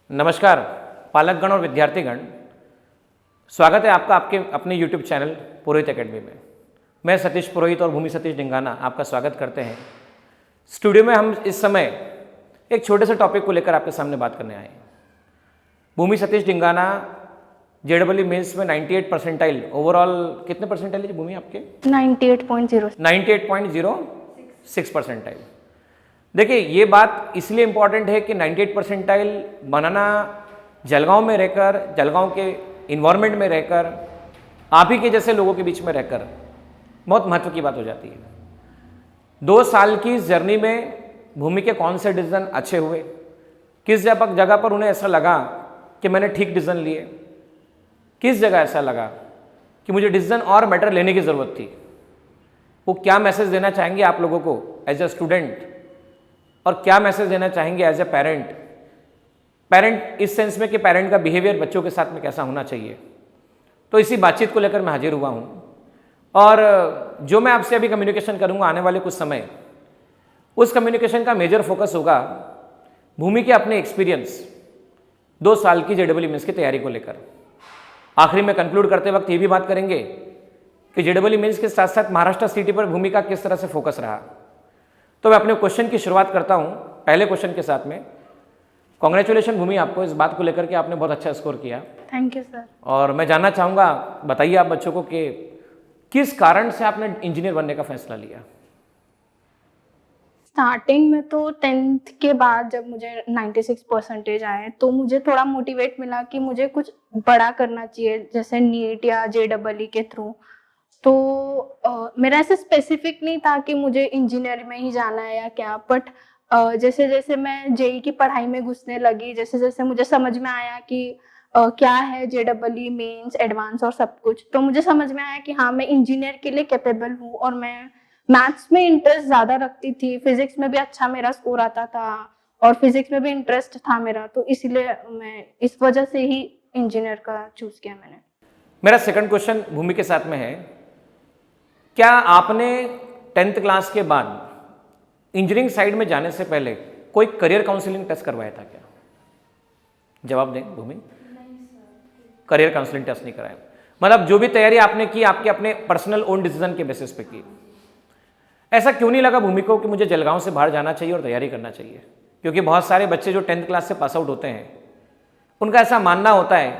नमस्कार पालकगण और विद्यार्थीगण, स्वागत है आपका आपके अपने YouTube चैनल पुरोहित एकेडमी में। मैं सतीश पुरोहित और भूमि सतीश डिंगाना आपका स्वागत करते हैं। स्टूडियो में हम इस समय एक छोटे से टॉपिक को लेकर आपके सामने बात करने आए हैं। भूमि सतीश डिंगाना जेडब्ल्यू मेंस में 98 परसेंटाइल, ओवरऑल कितने परसेंटाइल है भूमि आपके? 98.06 परसेंटाइल। देखिए, ये बात इसलिए इम्पॉर्टेंट है कि 98 परसेंटाइल बनाना जलगांव में रहकर, जलगांव के इन्वायरमेंट में रहकर, आप ही के जैसे लोगों के बीच में रहकर बहुत महत्व की बात हो जाती है। 2 साल की इस जर्नी में भूमि के कौन से डिसीजन अच्छे हुए, किस जगह पर उन्हें ऐसा लगा कि मैंने ठीक डिसीजन लिए, किस जगह ऐसा लगा कि मुझे डिसीजन और बेटर लेने की ज़रूरत थी, वो क्या मैसेज देना चाहेंगे आप लोगों को एज ए स्टूडेंट और क्या मैसेज देना चाहेंगे एज ए पेरेंट इस सेंस में कि पेरेंट का बिहेवियर बच्चों के साथ में कैसा होना चाहिए। तो इसी बातचीत को लेकर मैं हाजिर हुआ हूँ और जो मैं आपसे अभी कम्युनिकेशन करूँगा आने वाले कुछ समय, उस कम्युनिकेशन का मेजर फोकस होगा भूमि के अपने एक्सपीरियंस 2 साल की जेडब्ल्यू मेंस की तैयारी को लेकर। आखिरी में कंक्लूड करते वक्त ये भी बात करेंगे कि जेडब्ल्यू मेंस के साथ साथ महाराष्ट्र सिटी पर भूमि का किस तरह से फोकस रहा। तो मैं अपने क्वेश्चन की शुरुआत करता हूँ पहले क्वेश्चन के साथ में। कॉन्ग्रेचुलेशन भूमि आपको इस बात को लेकर के आपने बहुत अच्छा स्कोर किया। Thank you sir. और मैं जानना चाहूँगा, बताइए आप बच्चों को कि किस कारण से आपने इंजीनियर बनने का फैसला लिया? स्टार्टिंग में तो 10th के बाद जब मुझे 96 परसेंटेज आए तो मुझे थोड़ा मोटिवेट मिला कि मुझे कुछ बड़ा करना चाहिए, जैसे नीट या JEE के थ्रू। तो मेरा ऐसे स्पेसिफिक नहीं था कि मुझे इंजीनियर में ही जाना है या क्या, बट जैसे जैसे मैं JEE की पढ़ाई में घुसने लगी, जैसे जैसे मुझे समझ में आया कि क्या है JEE मेंस, एडवांस और सब कुछ, तो मुझे समझ में आया कि हाँ, मैं इंजीनियर के लिए कैपेबल हूँ। और मैं मैथ्स में इंटरेस्ट ज़्यादा रखती थी, फिजिक्स में भी अच्छा मेरा स्कोर आता था और फिजिक्स में भी इंटरेस्ट था मेरा, तो इसीलिए मैं इस वजह से ही इंजीनियर का चूज़ किया मैंने। मेरा सेकंड क्वेश्चन भूमि के साथ में है, क्या आपने 10th क्लास के बाद इंजीनियरिंग साइड में जाने से पहले कोई करियर काउंसलिंग टेस्ट करवाया था क्या? जवाब दें भूमि। करियर काउंसलिंग टेस्ट नहीं कराया, मतलब जो भी तैयारी आपने की आपके अपने पर्सनल ओन डिसीजन के बेसिस पे की। ऐसा क्यों नहीं लगा भूमि को कि मुझे जलगांव से बाहर जाना चाहिए और तैयारी करना चाहिए? क्योंकि बहुत सारे बच्चे जो 10th क्लास से पास आउट होते हैं उनका ऐसा मानना होता है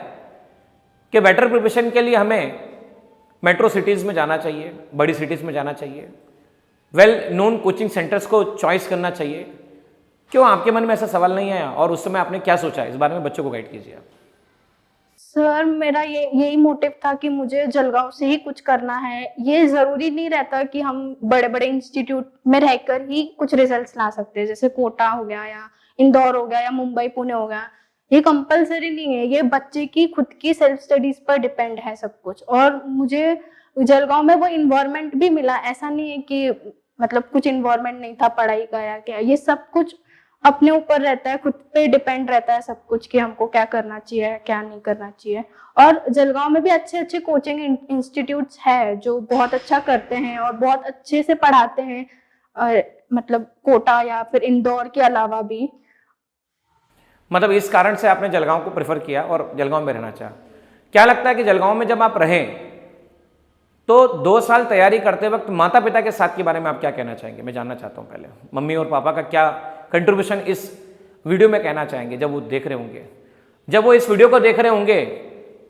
कि बेटर प्रिपरेशन के लिए हमें मेट्रो सिटीज़ में जाना चाहिए, बड़ी सिटीज़ में जाना चाहिए, वेल नोन कोचिंग सेंटर्स को चॉइस करना चाहिए। क्यों आपके मन में ऐसा सवाल नहीं आया और उस समय आपने क्या सोचा? इस बारे में बच्चों को गाइड कीजिए आप। सर, मेरा यही मोटिव था कि मुझे जलगांव से ही कुछ करना है। ये जरूरी नहीं रहता कि हम बड़े बड़े इंस्टीट्यूट में रहकर ही कुछ रिजल्ट्स ला सकते हैं, जैसे कोटा हो गया या इंदौर हो गया या मुंबई पुणे हो गया। ये कंपलसरी नहीं है, ये बच्चे की खुद की सेल्फ स्टडीज पर डिपेंड है सब कुछ। और मुझे जलगांव में वो इन्वायरमेंट भी मिला, ऐसा नहीं है कि मतलब कुछ इन्वायरमेंट नहीं था पढ़ाई का या क्या। ये सब कुछ अपने ऊपर रहता है, खुद पे डिपेंड रहता है सब कुछ कि हमको क्या करना चाहिए क्या नहीं करना चाहिए। और जलगांव में भी अच्छे अच्छे कोचिंग इंस्टीट्यूट्स है जो बहुत अच्छा करते हैं और बहुत अच्छे से पढ़ाते हैं, मतलब कोटा या फिर इंदौर के अलावा भी। मतलब इस कारण से आपने जलगांव को प्रेफर किया और जलगांव में रहना चाहा। क्या लगता है कि जलगांव में जब आप रहें तो 2 साल तैयारी करते वक्त माता पिता के साथ के बारे में आप क्या कहना चाहेंगे? मैं जानना चाहता हूं पहले मम्मी और पापा का क्या कंट्रीब्यूशन इस वीडियो में कहना चाहेंगे जब वो देख रहे होंगे। जब वो इस वीडियो को देख रहे होंगे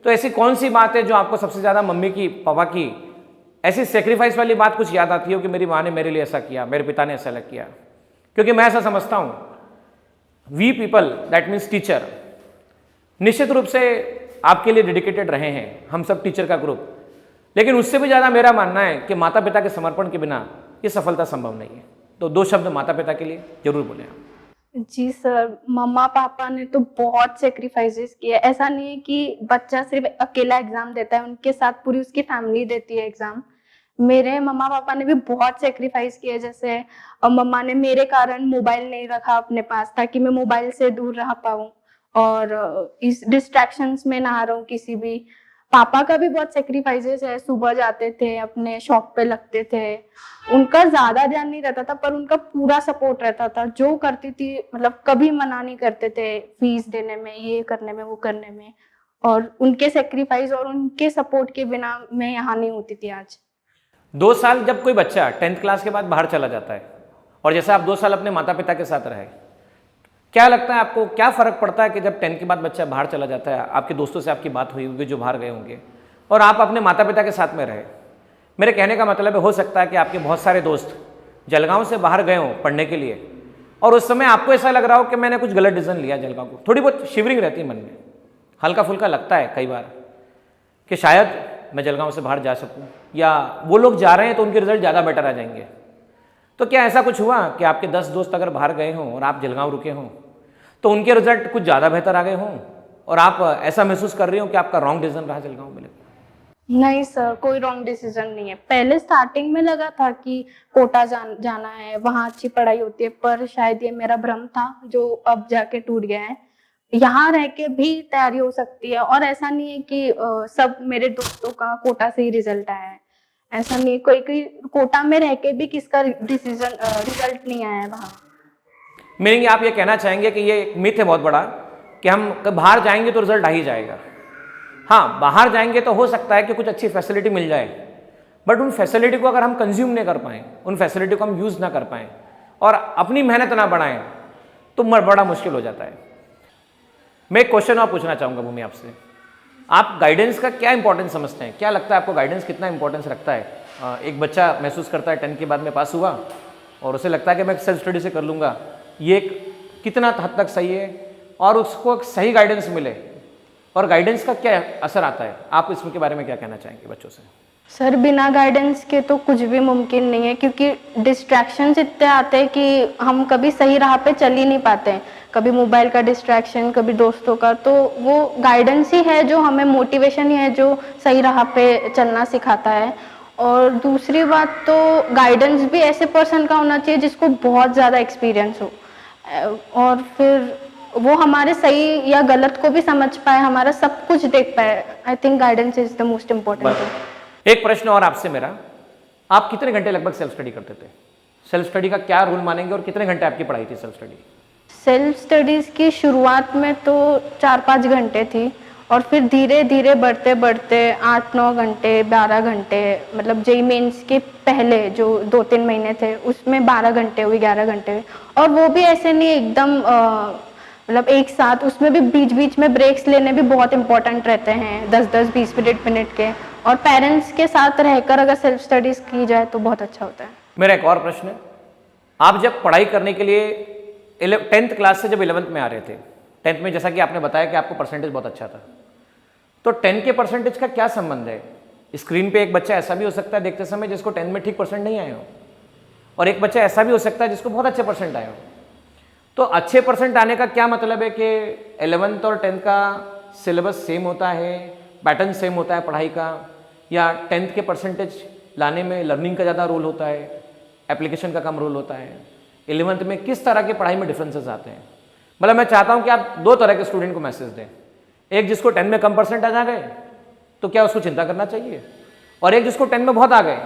तो ऐसी कौन सी बात है जो आपको सबसे ज़्यादा मम्मी की, पापा की ऐसी सेक्रीफाइस वाली बात कुछ याद आती हो कि मेरी माँ ने मेरे लिए ऐसा किया, मेरे पिता ने ऐसा किया? क्योंकि मैं ऐसा समझता हूँ, we people that means teacher निश्चित रूप से आपके लिए डेडिकेटेड रहे हैं, हम सब टीचर का ग्रुप। लेकिन उससे भी ज़्यादा मेरा मानना है कि माता पिता के समर्पण के बिना ये सफलता संभव नहीं है। तो 2 शब्द माता पिता के लिए जरूर बोलें आप। जी सर, मम्मा पापा ने तो बहुत सेक्रीफाइसेस किए। ऐसा नहीं है कि बच्चा सिर्फ अकेला एग्जाम देता है, उनके साथ पूरी उसकी फैमिली देती है एग्जाम। मेरे मम्मा पापा ने भी बहुत सेक्रीफाइस किए। जैसे मम्मा ने मेरे कारण मोबाइल नहीं रखा अपने पास ताकि मैं मोबाइल से दूर रह पाऊँ और इस डिस्ट्रैक्शंस में ना रहूं किसी भी। पापा का भी बहुत सेक्रीफाइसेस है, सुबह जाते थे अपने शॉप पे लगते थे, उनका ज्यादा ध्यान नहीं रहता था पर उनका पूरा सपोर्ट रहता था। जो करती थी मतलब कभी मना नहीं करते थे फीस देने में, ये करने में, वो करने में। और उनके सेक्रीफाइस और उनके सपोर्ट के बिना मैं यहाँ नहीं होती थी आज। 2 साल जब कोई बच्चा 10th क्लास के बाद बाहर चला जाता है और जैसे आप 2 साल अपने माता पिता के साथ रहे, क्या लगता है आपको, क्या फ़र्क पड़ता है कि जब 10th के बाद बच्चा बाहर चला जाता है, आपके दोस्तों से आपकी बात हुई होगी जो बाहर गए होंगे और आप अपने माता पिता के साथ में रहे? मेरे कहने का मतलब है, हो सकता है कि आपके बहुत सारे दोस्त जलगांव से बाहर गए हों पढ़ने के लिए और उस समय आपको ऐसा लग रहा हो कि मैंने कुछ गलत डिसीजन लिया जलगांव को। थोड़ी बहुत शिवरिंग रहती है मन में, हल्का फुल्का लगता है कई बार कि शायद मैं जलगांव से बाहर जा सकूं, या वो लोग जा रहे हैं तो उनके रिजल्ट ज़्यादा बेटर आ जाएंगे। तो क्या ऐसा कुछ हुआ कि आपके 10 दोस्त अगर बाहर गए हों और आप जलगांव रुके हों तो उनके रिजल्ट कुछ ज़्यादा बेहतर आ गए हों और आप ऐसा महसूस कर रही हो कि आपका रॉन्ग डिसीजन रहा जलगांव में? नहीं सर, कोई रॉन्ग डिसीजन नहीं है। पहले स्टार्टिंग में लगा था कि कोटा जाना है, वहाँ अच्छी पढ़ाई होती है, पर शायद ये मेरा भ्रम था जो अब जाके टूट गया है। यहाँ रह के भी तैयारी हो सकती है और ऐसा नहीं है कि सब मेरे दोस्तों का कोटा से ही रिजल्ट आया है। ऐसा नहीं है, कोई कोई कोटा में रह के भी किसका रिजल्ट नहीं आया है वहाँ। मीनिंग आप ये कहना चाहेंगे कि ये एक मिथ है बहुत बड़ा कि हम बाहर जाएंगे तो रिजल्ट आ ही जाएगा। हाँ, बाहर जाएंगे तो हो सकता है कि कुछ अच्छी फैसिलिटी मिल जाए, बट उन फैसिलिटी को अगर हम कंज्यूम नहीं कर पाएँ, उन फैसिलिटी को हम यूज़ ना कर पाएँ और अपनी मेहनत ना बढ़ाएं तो बड़ा मुश्किल हो जाता है। मैं एक क्वेश्चन और पूछना चाहूँगा भूमि आपसे, आप गाइडेंस का क्या इंपॉर्टेंस समझते हैं? क्या लगता है आपको गाइडेंस कितना इंपॉर्टेंस रखता है? एक बच्चा महसूस करता है 10 के बाद में पास हुआ और उसे लगता है कि मैं सेल्फ स्टडी से कर लूँगा, ये कितना हद तक सही है और उसको एक सही गाइडेंस मिले और गाइडेंस का क्या असर आता है? आप इसके बारे में क्या कहना चाहेंगे बच्चों से? सर, बिना गाइडेंस के तो कुछ भी मुमकिन नहीं है, क्योंकि डिस्ट्रैक्शंस इतने आते हैं कि हम कभी सही राह पे चल ही नहीं पाते हैं। कभी मोबाइल का डिस्ट्रैक्शन, कभी दोस्तों का, तो वो गाइडेंस ही है जो हमें, मोटिवेशन ही है जो सही राह पे चलना सिखाता है। और दूसरी बात तो गाइडेंस भी ऐसे पर्सन का होना चाहिए जिसको बहुत ज़्यादा एक्सपीरियंस हो और फिर वो हमारे सही या गलत को भी समझ पाए, हमारा सब कुछ देख पाए। I think guidance is the most important thing. एक प्रश्न और आपसे मेरा, आप कितने घंटे लगभग सेल्फ स्टडी करते थे? सेल्फ स्टडी का क्या रूल मानेंगे और कितने घंटे आपकी पढ़ाई थी सेल्फ स्टडी? सेल्फ स्टडीज की शुरुआत में तो 4-5 घंटे थी और फिर धीरे धीरे बढ़ते बढ़ते 8-9 घंटे, 12 घंटे, मतलब जेई मेंस के पहले जो 2-3 महीने थे उसमें 12 घंटे हुए, 11 घंटे हुए। और वो भी ऐसे नहीं एकदम मतलब एक साथ, उसमें भी बीच बीच में ब्रेक्स लेने भी बहुत इंपॉर्टेंट रहते हैं, 10-10, 20 मिनट के। और पेरेंट्स के साथ रहकर अगर सेल्फ स्टडीज की जाए तो बहुत अच्छा होता है। मेरा एक और प्रश्न है, आप जब पढ़ाई करने के लिए 10th क्लास से जब 11th में आ रहे थे, 10th में जैसा कि आपने बताया कि आपको परसेंटेज बहुत अच्छा था, तो 10 के परसेंटेज का क्या संबंध है? स्क्रीन पे एक बच्चा ऐसा भी हो सकता है देखते समय जिसको 10 में ठीक परसेंट नहीं आए हो, और एक बच्चा ऐसा भी हो सकता है जिसको बहुत अच्छे परसेंट आए हो। तो अच्छे परसेंट आने का क्या मतलब है कि 11th और 10th का सिलेबस सेम होता है, पैटर्न सेम होता है पढ़ाई का, या 10th के परसेंटेज लाने में लर्निंग का ज़्यादा रोल होता है, एप्लीकेशन का कम रोल होता है? 11th में किस तरह की पढ़ाई में डिफरेंसेस आते हैं? मतलब मैं चाहता हूं कि आप 2 तरह के स्टूडेंट को मैसेज दें, एक जिसको 10 में कम परसेंट आ गए तो क्या उसको चिंता करना चाहिए, और एक जिसको 10 में बहुत आ गए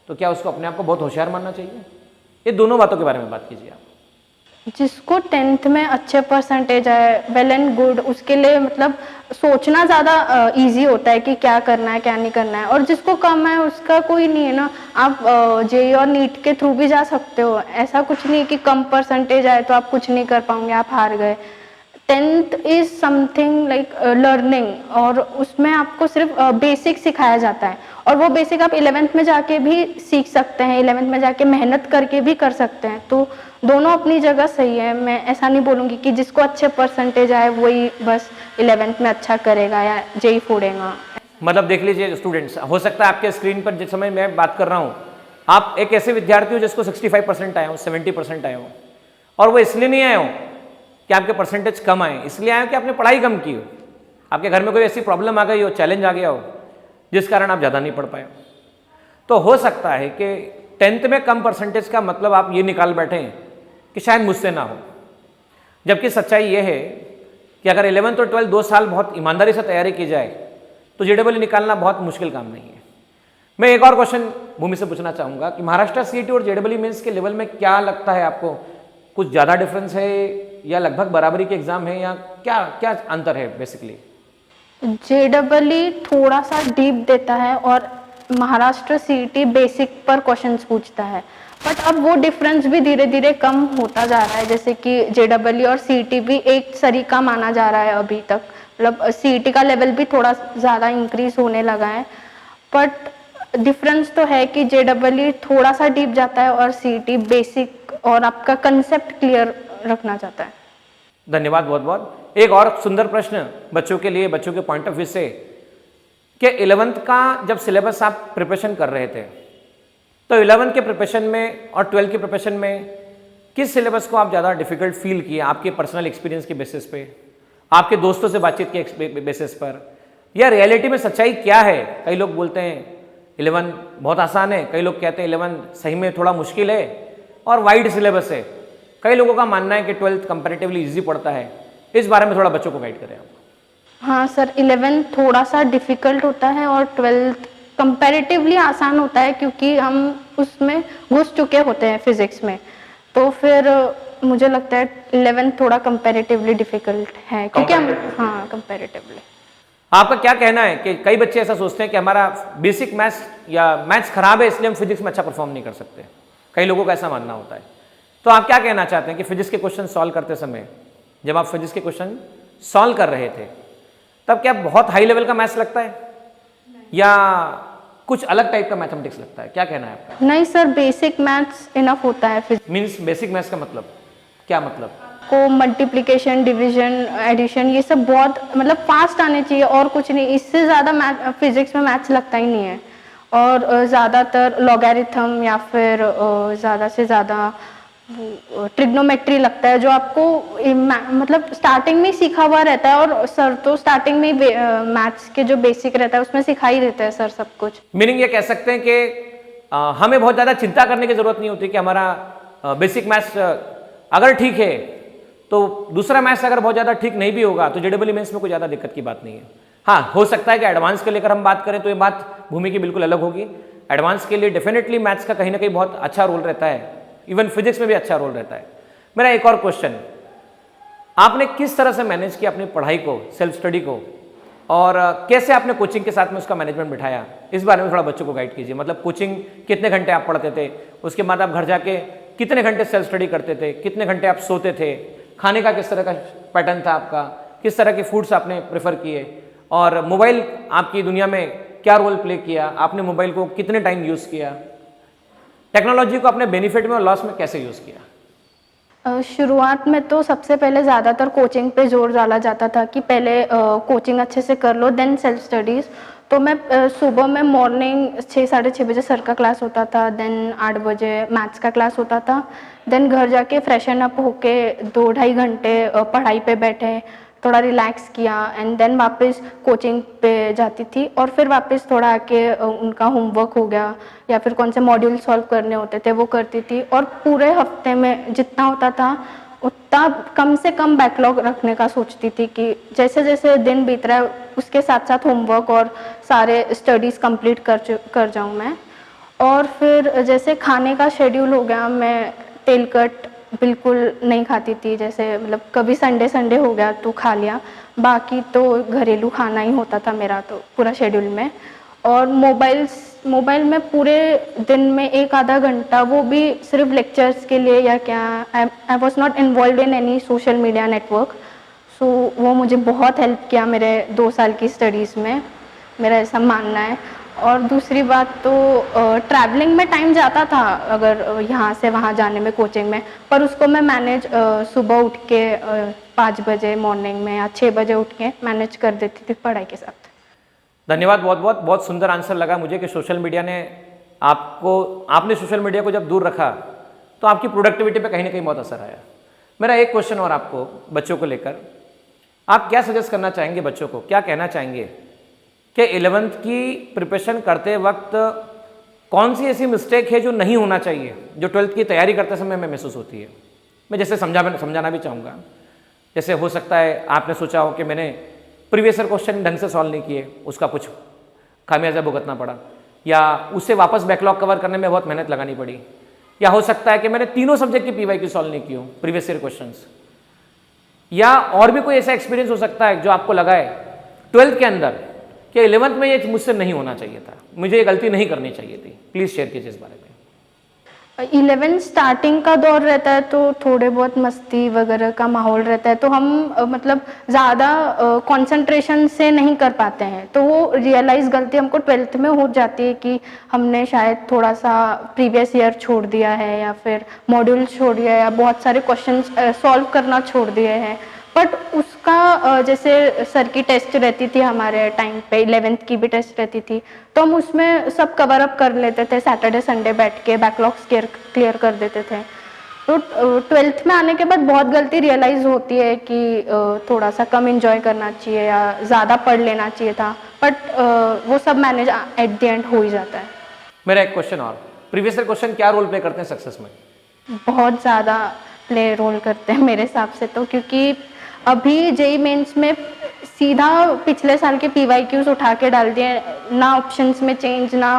तो क्या उसको अपने आप को बहुत होशियार मानना चाहिए? ये दोनों बातों के बारे में बात कीजिए आप। जिसको 10th में अच्छे परसेंटेज आए, वेल एंड गुड, उसके लिए मतलब सोचना ज़्यादा इजी होता है कि क्या करना है क्या नहीं करना है। और जिसको कम है उसका कोई नहीं है ना, आप जेई और नीट के थ्रू भी जा सकते हो। ऐसा कुछ नहीं है कि कम परसेंटेज आए तो आप कुछ नहीं कर पाओगे, आप हार गए। 10th is something like learning, और उसमें आपको सिर्फ बेसिक सिखाया जाता है, और वो बेसिक आप 11th में जाके भी सीख सकते हैं, 11th में जाके मेहनत करके भी कर सकते हैं। तो दोनों अपनी जगह सही है। मैं ऐसा नहीं बोलूँगी कि जिसको अच्छे परसेंटेज आए वही बस 11th में अच्छा करेगा या जेई फोड़ेगा। मतलब देख लीजिए स्टूडेंट्स, हो सकता है आपके स्क्रीन पर जिस समय मैं बात कर रहा हूँ आप एक ऐसे विद्यार्थी हो जिसको 65% आए हो, 70% आए हो, और वो इसलिए नहीं आए हो कि आपके परसेंटेज कम आए, इसलिए आए हो कि आपने पढ़ाई कम की हो, आपके घर में कोई ऐसी प्रॉब्लम आ गई हो, चैलेंज आ गया हो जिस कारण आप ज़्यादा नहीं पढ़ पाए। तो हो सकता है कि 10th में कम परसेंटेज का मतलब आप ये निकाल बैठे कि शायद मुझसे ना हो, जबकि सच्चाई ये है कि अगर 11th और 12th 2 साल बहुत ईमानदारी से तैयारी की जाए तो जेडबल निकालना बहुत मुश्किल काम नहीं है। मैं एक और क्वेश्चन भूमि से पूछना चाहूँगा कि महाराष्ट्र सीईटी और जेडबल मेंस के लेवल में क्या लगता है आपको, कुछ ज़्यादा डिफरेंस है या लगभग बराबरी के एग्जाम है, या क्या क्या अंतर है बेसिकली? जेडबलई थोड़ा सा डीप देता है और महाराष्ट्र सीईटी बेसिक पर क्वेश्चंस पूछता है, बट अब वो डिफरेंस भी धीरे धीरे कम होता जा रहा है। जैसे कि जेडबलई और सीईटी भी एक सरीका माना जा रहा है अभी तक, मतलब सीईटी का लेवल भी थोड़ा ज़्यादा इंक्रीज होने लगा है, बट डिफरेंस तो है कि जेडबलई थोड़ा सा डीप जाता है और सीईटी बेसिक और आपका कंसेप्ट क्लियर रखना चाहता है। धन्यवाद बहुत बहुत। एक और सुंदर प्रश्न बच्चों के लिए, बच्चों के पॉइंट ऑफ व्यू से, कि 11th का जब सिलेबस आप प्रिपरेशन कर रहे थे तो 11th के प्रिपरेशन में और 12th के प्रिपरेशन में किस सिलेबस को आप ज़्यादा डिफिकल्ट फील किया, आपके पर्सनल एक्सपीरियंस के बेसिस पे, आपके दोस्तों से बातचीत के बेसिस पर, या रियलिटी में सच्चाई क्या है? कई लोग बोलते हैं 11 बहुत आसान है, कई लोग कहते हैं 11 सही में थोड़ा मुश्किल है और वाइड सिलेबस है, कई लोगों का मानना है कि 12th कंपैरेटिवली इजी पड़ता है। इस बारे में थोड़ा बच्चों को गाइड करें आप। हाँ सर, 11 थोड़ा सा डिफिकल्ट होता है और 12th कंपैरेटिवली आसान होता है, क्योंकि हम उसमें घुस चुके होते हैं फिजिक्स में, तो फिर मुझे लगता है 11 थोड़ा कंपैरेटिवली डिफिकल्ट है, क्योंकि हम हाँ कंपैरेटिवली। आपका क्या कहना है कि कई बच्चे ऐसा सोचते हैं कि हमारा बेसिक मैथ्स या मैथ्स खराब है इसलिए हम फिजिक्स में अच्छा परफॉर्म नहीं कर सकते, कई लोगों का ऐसा मानना होता है, तो आप क्या कहना चाहते हैं कि फिजिक्स के क्वेश्चन सॉल्व करते समय, जब आप फिजिक्स के क्वेश्चन सॉल्व कर रहे थे तब क्या बहुत हाई लेवल का मैथ्स लगता है या कुछ अलग टाइप का मैथमेटिक्स लगता है? क्या कहना है आपका? नहीं सर, बेसिक मैथ्स इनफ होता है फिजिक्स। मीन्स बेसिक मैथ्स का मतलब क्या मतलब? को मल्टीप्लिकेशन, डिवीजन, एडिशन, ये सब बहुत मतलब फास्ट आने चाहिए और कुछ नहीं, इससे ज़्यादा फिजिक्स में मैथ्स लगता ही नहीं है। और ज़्यादातर लॉगरिथम या फिर ज़्यादा से ज़्यादा ट्रिग्नोमेट्री लगता है, जो आपको मतलब स्टार्टिंग में सीखा हुआ रहता है, और सर तो स्टार्टिंग में मैथ्स के जो बेसिक रहता है उसमें सिखा ही देते हैं सर सब कुछ। मीनिंग ये कह सकते हैं कि हमें बहुत ज़्यादा चिंता करने की ज़रूरत नहीं होती कि हमारा बेसिक मैथ्स अगर ठीक है तो दूसरा मैथ्स अगर बहुत ज़्यादा ठीक नहीं भी होगा तो जेडबल मेंस में कोई ज़्यादा दिक्कत की बात नहीं है। हाँ, हो सकता है कि एडवांस के लेकर हम बात करें तो ये बात भूमि की बिल्कुल अलग होगी। एडवांस के लिए डेफिनेटली मैथ्स का कहीं ना कहीं बहुत अच्छा रोल रहता है, इवन फिजिक्स में भी अच्छा रोल रहता है। मेरा एक और क्वेश्चन, आपने किस तरह से मैनेज किया अपनी पढ़ाई को, सेल्फ स्टडी को, और कैसे आपने कोचिंग के साथ में उसका मैनेजमेंट बिठाया? इस बारे में थोड़ा बच्चों को गाइड कीजिए। मतलब कोचिंग कितने घंटे आप पढ़ते थे, उसके बाद आप घर जाके कितने घंटे सेल्फ स्टडी करते थे, कितने घंटे आप सोते थे, खाने का किस तरह का पैटर्न था आपका, किस तरह के फूड्स आपने प्रेफर किए, और मोबाइल आपकी दुनिया में क्या रोल प्ले किया, आपने मोबाइल को कितने टाइम यूज़ किया, टेक्नोलॉजी को अपने बेनिफिट में और लॉस में कैसे यूज़ किया? शुरुआत में तो सबसे पहले ज़्यादातर कोचिंग पे जोर डाला जाता था कि पहले कोचिंग अच्छे से कर लो, देन सेल्फ स्टडीज़। तो मैं सुबह में मॉर्निंग 6 साढ़े 6 बजे सर का क्लास होता था, देन 8 बजे मैथ्स का क्लास होता था, देन घर जाके फ्रेशन अप होके 2-2.5 घंटे पढ़ाई पे बैठे, थोड़ा रिलैक्स किया, एंड देन वापस कोचिंग पे जाती थी, और फिर वापस थोड़ा आके उनका होमवर्क हो गया या फिर कौन से मॉड्यूल सॉल्व करने होते थे वो करती थी। और पूरे हफ्ते में जितना होता था उतना कम से कम बैकलॉग रखने का सोचती थी कि जैसे जैसे दिन बीत रहा है उसके साथ साथ होमवर्क और सारे स्टडीज़ कंप्लीट कर जाऊँ मैं। और फिर जैसे खाने का शेड्यूल हो गया, मैं तेल कट बिल्कुल नहीं खाती थी, जैसे मतलब कभी संडे हो गया तो खा लिया, बाकी तो घरेलू खाना ही होता था मेरा तो पूरा शेड्यूल में। और मोबाइल में पूरे दिन में 1-आधा घंटा, वो भी सिर्फ लेक्चर्स के लिए या क्या, I was not involve in any social media network, so वो मुझे बहुत हेल्प किया मेरे 2 साल की स्टडीज़ में, मेरा ऐसा मानना है। और दूसरी बात तो ट्रैवलिंग में टाइम जाता था अगर यहाँ से वहाँ जाने में कोचिंग में, पर उसको मैं मैनेज सुबह उठ के 5 बजे मॉर्निंग में या 6 बजे उठ के मैनेज कर देती थी पढ़ाई के साथ। धन्यवाद, बहुत सुंदर आंसर लगा मुझे कि सोशल मीडिया ने आपने सोशल मीडिया को जब दूर रखा तो आपकी प्रोडक्टिविटी पे कहीं ना कहीं बहुत असर आया। मेरा एक क्वेश्चन और आपको बच्चों को लेकर, आप क्या सजेस्ट करना चाहेंगे बच्चों को, क्या कहना चाहेंगे कि 11th की प्रिपरेशन करते वक्त कौन सी ऐसी मिस्टेक है जो नहीं होना चाहिए, जो 12th की तैयारी करते समय में महसूस होती है? मैं जैसे समझाना भी चाहूँगा। जैसे हो सकता है आपने सोचा हो कि मैंने प्रीवियस ईयर क्वेश्चन ढंग से सॉल्व नहीं किए, उसका कुछ खामियाजा भुगतना पड़ा, या उससे वापस बैकलॉग कवर करने में बहुत मेहनत लगानी पड़ी, या हो सकता है कि मैंने तीनों सब्जेक्ट की पीवाईक्यू सॉल्व नहीं की हो प्रीवियस ईयर क्वेश्चंस, या और भी कोई ऐसा एक्सपीरियंस हो सकता है जो आपको लगा है 12th के अंदर कि 11th में ये मुझसे नहीं होना चाहिए था, मुझे ये गलती नहीं करनी चाहिए थी। प्लीज़ शेयर कीजिए इस बारे में। 11 स्टार्टिंग का दौर रहता है तो थोड़े बहुत मस्ती वगैरह का माहौल रहता है, तो हम मतलब ज़्यादा कंसंट्रेशन से नहीं कर पाते हैं, तो वो रियलाइज गलती हमको 12th में हो जाती है कि हमने शायद थोड़ा सा प्रीवियस ईयर छोड़ दिया है, या फिर मॉड्यूल छोड़ दिया है, या बहुत सारे क्वेश्चंस सॉल्व करना छोड़ दिए हैं। बट उसका जैसे सर की टेस्ट रहती थी हमारे टाइम पे, 11th की भी टेस्ट रहती थी, तो हम उसमें सब कवर अप कर लेते थे, सैटरडे संडे बैठ के बैकलॉग्स क्लियर कर देते थे। तो 12th में आने के बाद बहुत गलती रियलाइज होती है कि थोड़ा सा कम एंजॉय करना चाहिए या ज़्यादा पढ़ लेना चाहिए था, बट वो सब मैनेज एट द एंड हो ही जाता है। मेरा एक क्वेश्चन और, प्रीवियस ईयर क्वेश्चन क्या रोल प्ले करते हैं सक्सेस में? बहुत ज़्यादा प्ले रोल करते हैं मेरे हिसाब से, तो क्योंकि अभी जेई मेंस में सीधा पिछले साल के पीवाईक्यूज उठा के डाल दिए, ना ऑप्शंस में चेंज, ना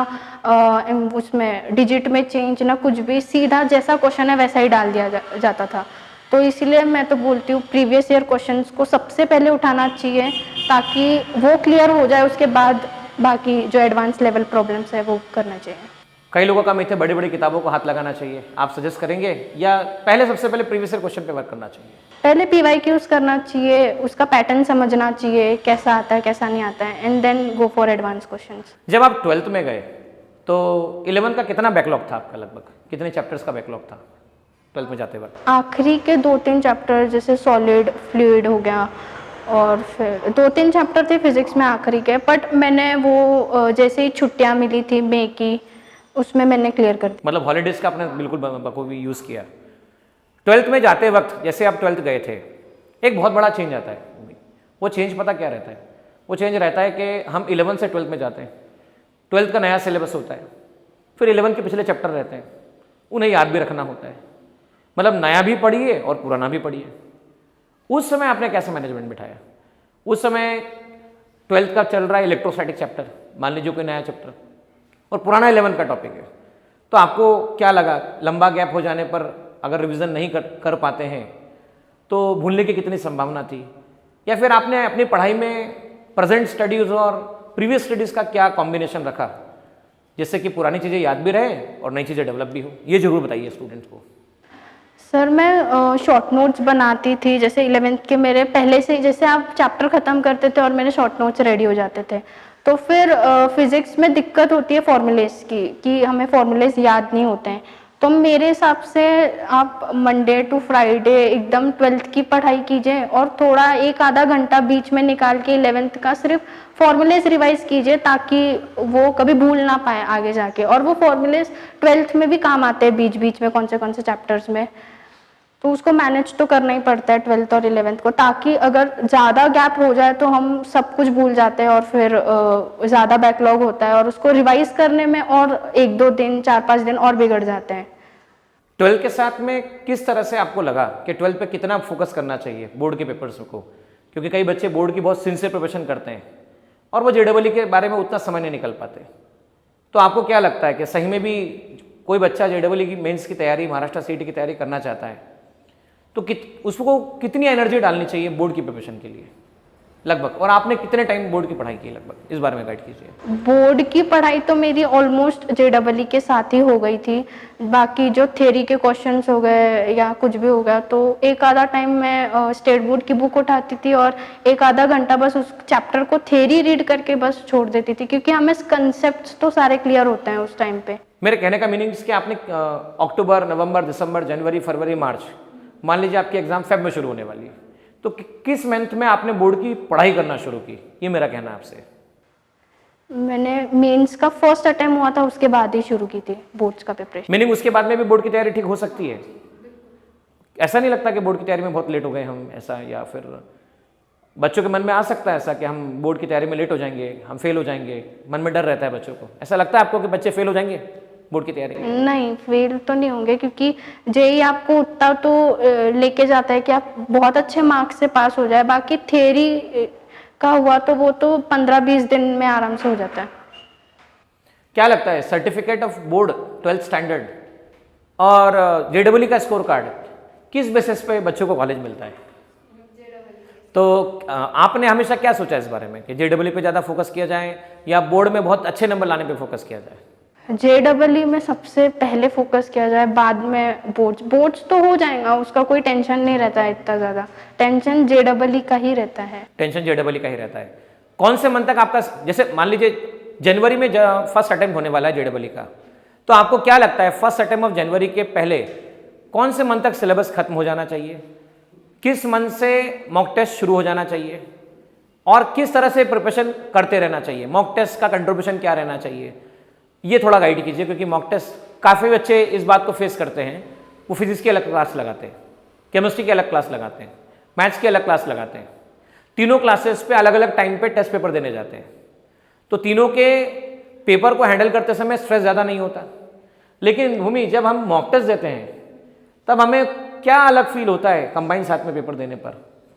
उसमें डिजिट में चेंज, ना कुछ भी, सीधा जैसा क्वेश्चन है वैसा ही डाल दिया जाता था। तो इसलिए मैं तो बोलती हूँ प्रीवियस ईयर क्वेश्चंस को सबसे पहले उठाना चाहिए, ताकि वो क्लियर हो जाए, उसके बाद बाकी जो एडवांस लेवल प्रॉब्लम्स है वो करना चाहिए। कई लोगों का मिथ है बड़ी बड़ी किताबों को हाथ लगाना चाहिए, आप सजेस्ट करेंगे या पहले सबसे पहले प्रीवियस ईयर क्वेश्चन पे वर्क करना चाहिए? पहले पीवाईक्यूज करना चाहिए, उसका पैटर्न समझना चाहिए, कैसा आता है कैसा नहीं आता है, and then go for advance questions. जब आप 12th में गए तो 11 का कितना बैकलॉग था आपका, लगभग कितने चैप्टर्स का बैकलॉग था 12th में जाते वक्त? आखिरी के 2-3 चैप्टर जैसे सॉलिड फ्लूइड हो गया, और फिर 2-3 चैप्टर थे फिजिक्स में आखिरी के, बट मैंने वो जैसे ही छुट्टियां मिली थी मई की, उसमें मैंने क्लियर कर दिया। मतलब हॉलीडेज का आपने बिल्कुल बखूबी यूज़ किया। 12th में जाते वक्त जैसे आप 12th गए थे, एक बहुत बड़ा चेंज आता है। वो चेंज पता क्या रहता है? वो चेंज रहता है कि हम 11 से 12th में जाते हैं, 12th का नया सिलेबस होता है, फिर 11 के पिछले चैप्टर रहते हैं, उन्हें याद भी रखना होता है, मतलब नया भी पढ़िए और पुराना भी पढ़िए। उस समय आपने कैसे मैनेजमेंट बिठाया? उस समय 12th का चल रहा है इलेक्ट्रोस्टैटिक चैप्टर, मान लीजिए कोई नया चैप्टर, और पुराना 11 का टॉपिक है, तो आपको क्या लगा लंबा गैप हो जाने पर अगर रिवीजन नहीं कर पाते हैं तो भूलने की कितनी संभावना थी? या फिर आपने अपनी पढ़ाई में प्रेजेंट स्टडीज़ और प्रीवियस स्टडीज़ का क्या कॉम्बिनेशन रखा, जिससे कि पुरानी चीज़ें याद भी रहे और नई चीज़ें डेवलप भी हो? ये जरूर बताइए स्टूडेंट्स को। सर मैं शॉर्ट नोट्स बनाती थी, जैसे 11th के मेरे पहले से ही, जैसे आप चैप्टर ख़त्म करते थे और मेरे शॉर्ट नोट्स रेडी हो जाते थे, तो फिर फिज़िक्स में दिक्कत होती है फॉर्मूलेस की, कि हमें फॉर्मूलेस याद नहीं होते हैं। तो मेरे हिसाब से आप मंडे टू फ्राइडे एकदम 12th की पढ़ाई कीजिए, और थोड़ा एक आधा घंटा बीच में निकाल के 11th का सिर्फ फॉर्मूलेस रिवाइज कीजिए, ताकि वो कभी भूल ना पाए आगे जाके, और वो फॉर्मूलेस 12th में भी काम आते हैं बीच बीच में कौन से चैप्टर्स में। तो उसको मैनेज तो करना ही पड़ता है 12th और 11th को, ताकि अगर ज़्यादा गैप हो जाए तो हम सब कुछ भूल जाते हैं, और फिर ज़्यादा बैकलॉग होता है, और उसको रिवाइज करने में और 1-2 दिन 4-5 दिन और बिगड़ जाते हैं। 12th के साथ में किस तरह से आपको लगा कि 12th पे कितना फोकस करना चाहिए बोर्ड के पेपर्स को? क्योंकि कई बच्चे बोर्ड की बहुत सिंसियर प्रिपरेशन करते हैं और वो जेडबलई के बारे में उतना समय नहीं निकल पाते, तो आपको क्या लगता है कि सही में भी कोई बच्चा जेडबलई की मेंस की तैयारी, महाराष्ट्र सीटी की तैयारी करना चाहता है तो उसको कितनी एनर्जी डालनी चाहिए बोर्ड की प्रिपरेशन के लिए लगभग? और आपने कितने टाइम बोर्ड की पढ़ाई की लगभग, इस बारे में गाइड कीजिए। बोर्ड की पढ़ाई तो मेरी ऑलमोस्ट जेडबलई के साथ ही हो गई थी, बाकी जो थ्योरी के क्वेश्चंस हो गए या कुछ भी हो गया, तो एक आधा टाइम मैं स्टेट बोर्ड की बुक उठाती थी और एक आधा घंटा बस उस चैप्टर को थ्योरी रीड करके बस छोड़ देती थी, क्योंकि हमें कंसेप्ट तो सारे क्लियर होते हैं उस टाइम पे। मेरे कहने का मीनिंग कि आपने अक्टूबर, नवंबर, दिसंबर, जनवरी, फरवरी, मार्च, मान लीजिए आपकी एग्जाम फेब में शुरू होने वाली है, तो किस मंथ में आपने बोर्ड की पढ़ाई करना शुरू की? ये मेरा कहना है आपसे। मैंने मेंस का फर्स्ट अटेम्प्ट हुआ था, उसके बाद ही शुरू की थी बोर्ड्स का प्रिपरेशन। मीनिंग उसके बाद में भी बोर्ड की तैयारी ठीक हो सकती है? ऐसा नहीं लगता कि बोर्ड की तैयारी में बहुत लेट हो गए हम, ऐसा? या फिर बच्चों के मन में आ सकता है ऐसा कि हम बोर्ड की तैयारी में लेट हो जाएंगे, हम फेल हो जाएंगे, मन में डर रहता है बच्चों को, ऐसा लगता है आपको कि बच्चे फेल हो जाएंगे बोर्ड की तैयारी? नहीं, फेल तो नहीं होंगे, क्योंकि जेई आपको उतना तो लेके जाता है कि आप बहुत अच्छे मार्क्स से पास हो जाए, बाकी थ्योरी का हुआ तो वो तो 15-20 दिन में आराम से हो जाता है। क्या लगता है certificate of board 12th standard और जेडब्ल्यू का स्कोर कार्ड किस बेसिस पे बच्चों को कॉलेज मिलता है? तो आपने हमेशा क्या सोचा इस बारे में कि जेडब्ल्यू पे ज़्यादा फोकस किया जाए या बोर्ड में बहुत अच्छे नंबर लाने पे फोकस किया जाए? जेडब्ल्यू में सबसे पहले फोकस किया जाए, बाद में बोर्ड्स तो हो जाएगा, उसका कोई टेंशन नहीं रहता है इतना ज़्यादा। टेंशन जेडब्ल्यू का ही रहता है। टेंशन जेडब्ल्यू का ही रहता है। कौन से मंथ तक आपका, जैसे मान लीजिए जनवरी में फर्स्ट अटेम्प्ट होने वाला है जेडब्ल्यू का, तो आपको क्या लगता है फर्स्ट अटेम्प्ट ऑफ जनवरी के पहले कौन से मंथ तक सिलेबस खत्म हो जाना चाहिए? किस मंथ से मॉक टेस्ट शुरू हो जाना चाहिए और किस तरह से प्रिपरेशन करते रहना चाहिए? मॉक टेस्ट का कंट्रीब्यूशन क्या रहना चाहिए, ये थोड़ा गाइड कीजिए, क्योंकि मॉक टेस्ट काफ़ी बच्चे इस बात को फेस करते हैं। वो फिजिक्स की अलग क्लास लगाते हैं, केमिस्ट्री की अलग क्लास लगाते हैं, मैथ्स की अलग क्लास लगाते हैं, तीनों क्लासेस पे अलग अलग टाइम पे टेस्ट पेपर देने जाते हैं। तो तीनों के पेपर को हैंडल करते समय स्ट्रेस ज़्यादा नहीं होता। लेकिन भूमि, जब हम मॉक टेस्ट देते हैं तब हमें क्या अलग फील होता है कंबाइन साथ में पेपर देने पर?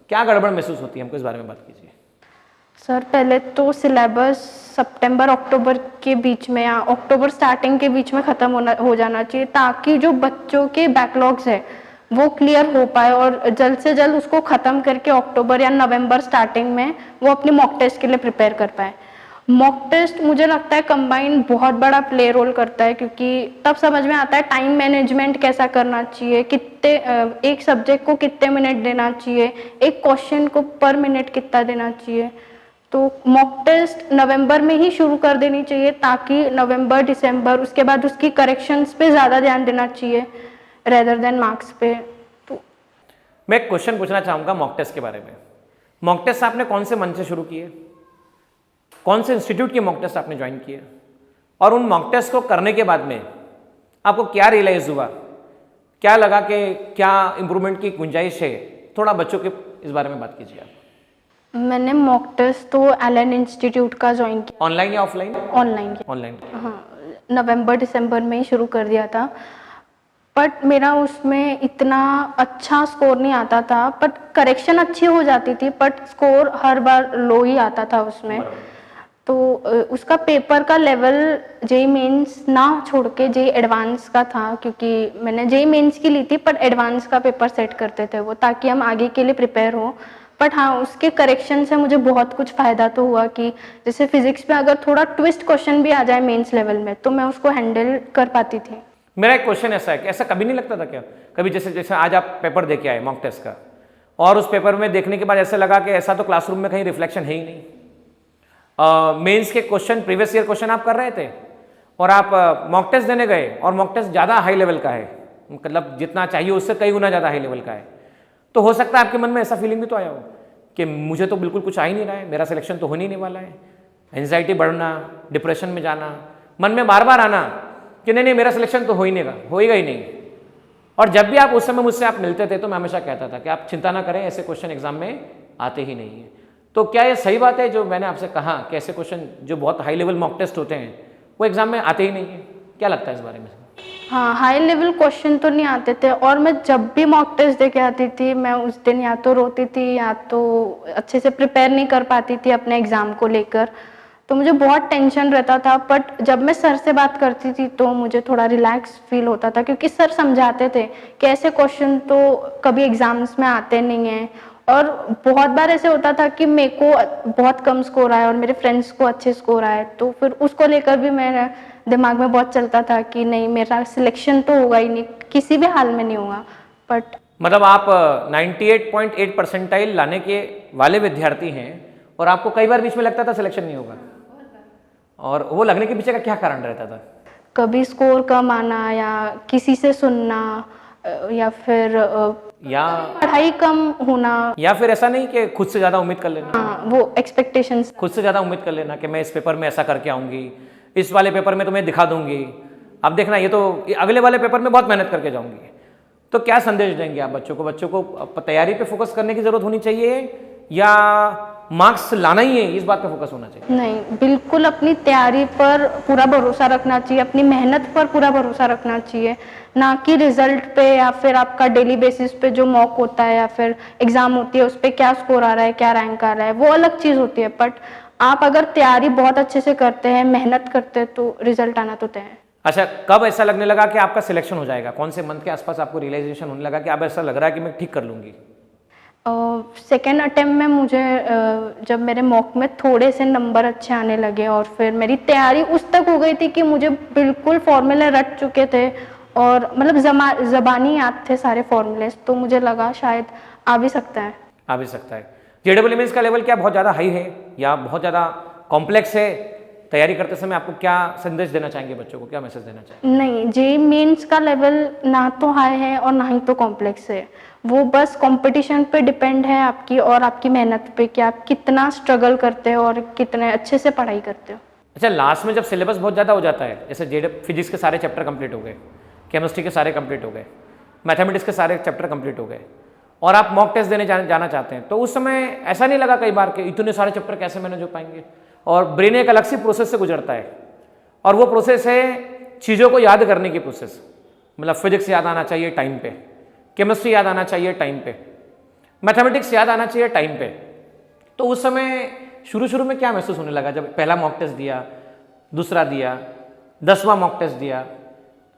क्या गड़बड़ महसूस होती है? हमको इस बारे में बात कीजिए। सर पहले तो सिलेबस सितंबर अक्टूबर के बीच में या अक्टूबर स्टार्टिंग के बीच में ख़त्म हो जाना चाहिए, ताकि जो बच्चों के बैकलॉग्स है वो क्लियर हो पाए और जल्द से जल्द उसको ख़त्म करके अक्टूबर या नवंबर स्टार्टिंग में वो अपने मॉक टेस्ट के लिए प्रिपेयर कर पाए। मॉक टेस्ट मुझे लगता है कंबाइन बहुत बड़ा प्ले रोल करता है, क्योंकि तब समझ में आता है टाइम मैनेजमेंट कैसा करना चाहिए, कितने एक सब्जेक्ट को कितने मिनट देना चाहिए, एक क्वेश्चन को पर मिनट कितना देना चाहिए। तो मॉक टेस्ट नवंबर में ही शुरू कर देनी चाहिए, ताकि नवंबर दिसंबर उसके बाद उसकी करेक्शंस पे ज़्यादा ध्यान देना चाहिए रेदर देन मार्क्स पे। तो मैं एक क्वेश्चन पूछना चाहूँगा मॉक टेस्ट के बारे में। मॉक टेस्ट आपने कौन से मंथ से शुरू किए? कौन से इंस्टीट्यूट की मॉक टेस्ट आपने ज्वाइन किए? और उन मॉक टेस्ट को करने के बाद में आपको क्या रियलाइज़ हुआ? क्या लगा कि क्या इम्प्रूवमेंट की गुंजाइश है? थोड़ा बच्चों के इस बारे में बात कीजिए आप। मैंने मॉक टेस्ट तो एलन इंस्टीट्यूट का ज्वाइन किया। ऑनलाइन या ऑफलाइन? ऑनलाइन किया। ऑनलाइन। हाँ, नवंबर दिसंबर में ही शुरू कर दिया था, बट मेरा उसमें इतना अच्छा स्कोर नहीं आता था, बट करेक्शन अच्छी हो जाती थी, बट स्कोर हर बार लो ही आता था उसमें। तो उसका पेपर का लेवल जेई मेंस ना छोड़ के जेई एडवांस का था, क्योंकि मैंने जेई मेंस की ली थी, पर एडवांस का पेपर सेट करते थे वो, ताकि हम आगे के लिए प्रिपेयर हो। बट हाँ, उसके करेक्शन से मुझे बहुत कुछ फ़ायदा तो हुआ कि जैसे फिजिक्स में अगर थोड़ा ट्विस्ट क्वेश्चन भी आ जाए मेंस लेवल में, तो मैं उसको हैंडल कर पाती थी। मेरा एक क्वेश्चन ऐसा है कि ऐसा कभी नहीं लगता था क्या, कभी जैसे जैसे आज आप पेपर दे के आए मॉक टेस्ट का, और उस पेपर में देखने के बाद ऐसा लगा कि ऐसा तो क्लासरूम में कहीं रिफ्लेक्शन है ही नहीं। मेंस के क्वेश्चन, प्रीवियस ईयर क्वेश्चन आप कर रहे थे और आप मॉक टेस्ट देने गए और मॉक टेस्ट ज़्यादा हाई लेवल का है, मतलब जितना चाहिए उससे कई गुना ज़्यादा हाई लेवल का है। तो हो सकता है आपके मन में ऐसा फीलिंग भी तो आया हो कि मुझे तो बिल्कुल कुछ आ ही नहीं रहा है, मेरा सिलेक्शन तो होने ही नहीं वाला है। एंजाइटी बढ़ना, डिप्रेशन में जाना, मन में बार बार आना कि नहीं नहीं मेरा सिलेक्शन तो होएगा ही नहीं। और जब भी आप उस समय मुझसे आप मिलते थे तो मैं हमेशा कहता था कि आप चिंता ना करें, ऐसे क्वेश्चन एग्जाम में आते ही नहीं है। तो क्या ये सही बात है जो मैंने आपसे कहा कि ऐसे क्वेश्चन जो बहुत हाई लेवल मॉक टेस्ट होते हैं वो एग्जाम में आते ही नहीं है? क्या लगता है इस बारे में? हाँ, हाई लेवल क्वेश्चन तो नहीं आते थे, और मैं जब भी मॉक टेस्ट दे के आती थी, मैं उस दिन या तो रोती थी या तो अच्छे से प्रिपेयर नहीं कर पाती थी अपने एग्ज़ाम को लेकर। तो मुझे बहुत टेंशन रहता था, बट जब मैं सर से बात करती थी तो मुझे थोड़ा रिलैक्स फील होता था, क्योंकि सर समझाते थे कि ऐसे क्वेश्चन तो कभी एग्ज़ाम्स में आते नहीं हैं। और बहुत बार ऐसे होता था कि मेरे को बहुत कम स्कोर आया और मेरे फ्रेंड्स को अच्छे स्कोर आए, तो फिर उसको लेकर भी मेरे दिमाग में बहुत चलता था कि नहीं, मेरा सिलेक्शन तो होगा ही नहीं, किसी भी हाल में नहीं होगा। बट मतलब आप 98.8 परसेंटाइल लाने के वाले विद्यार्थी हैं और आपको कई बार बीच में लगता था सिलेक्शन नहीं होगा, और वो लगने के पीछे का क्या कारण रहता था? कभी स्कोर कम आना, या किसी से सुनना, या फिर या पढ़ाई कम होना, या फिर ऐसा नहीं कि खुद से ज़्यादा उम्मीद कर लेना? हाँ, वो एक्सपेक्टेशंस। खुद से ज़्यादा उम्मीद कर लेना कि मैं इस पेपर में ऐसा करके आऊँगी, इस वाले पेपर में तो मैं दिखा दूंगी, अब देखना ये तो अगले वाले पेपर में बहुत मेहनत करके जाऊंगी। तो क्या संदेश देंगे आप बच्चों को? बच्चों को तैयारी पे फोकस करने की ज़रूरत होनी चाहिए या मार्क्स लाना ही है, इस बात पे फोकस होना चाहिए। नहीं, बिल्कुल अपनी तैयारी पर पूरा भरोसा रखना चाहिए, अपनी मेहनत पर पूरा भरोसा रखना चाहिए, ना कि रिजल्ट पे या फिर आपका डेली बेसिस पे जो मॉक होता है या फिर एग्जाम होती है उस पर क्या स्कोर आ रहा है, क्या रैंक आ रहा है, वो अलग चीज होती है। बट आप अगर तैयारी बहुत अच्छे से करते हैं, मेहनत करते हैं, तो रिजल्ट आना तो तय है। अच्छा, कब ऐसा लगने लगा कि आपका सिलेक्शन हो जाएगा? कौन से मंथ के आसपास आपको रियलाइजेशन होने लगा कि अब ऐसा लग रहा है कि मैं ठीक कर लूंगी? सेकेंड अटेम्प्ट में मुझे जब मेरे मॉक में थोड़े से नंबर अच्छे आने लगे और फिर मेरी तैयारी उस तक हो गई थी कि मुझे बिल्कुल फॉर्मूले रट चुके थे और मतलब ज़बानी याद थे सारे फॉर्मूलेस, तो मुझे लगा शायद आ भी सकता है। आ भी सकता है। जेडब्ल्यू मेंस का लेवल क्या बहुत ज़्यादा हाई है या बहुत ज़्यादा कॉम्प्लेक्स है? तैयारी करते समय आपको क्या संदेश देना चाहेंगे बच्चों को, क्या मैसेज देना चाहेंगे? नहीं, जेईई मेंस का लेवल ना तो हाई है और ना ही तो कॉम्प्लेक्स है, वो बस कंपटीशन पे डिपेंड है आपकी और आपकी मेहनत पे कि आप कितना स्ट्रगल करते हो और कितने अच्छे से पढ़ाई करते हो। अच्छा, लास्ट में जब सिलेबस बहुत ज़्यादा हो जाता है, जैसे फिजिक्स के सारे चैप्टर कंप्लीट हो गए, केमिस्ट्री के सारे कंप्लीट हो गए, मैथमेटिक्स के सारे चैप्टर कंप्लीट हो गए और आप मॉक टेस्ट देने जाना चाहते हैं, तो उस समय ऐसा नहीं लगा कई बार कि इतने सारे चैप्टर कैसे मैनेज हो पाएंगे? और ब्रेन एक अलग सी प्रोसेस से गुजरता है और वो प्रोसेस है चीज़ों को याद करने की प्रोसेस। मतलब फिजिक्स याद आना चाहिए टाइम पे, केमिस्ट्री याद आना चाहिए टाइम पे, मैथमेटिक्स याद आना चाहिए टाइम पे। तो उस समय शुरू में क्या महसूस होने लगा जब पहला मॉक टेस्ट दिया, दूसरा दिया, 10वां मॉक टेस्ट दिया?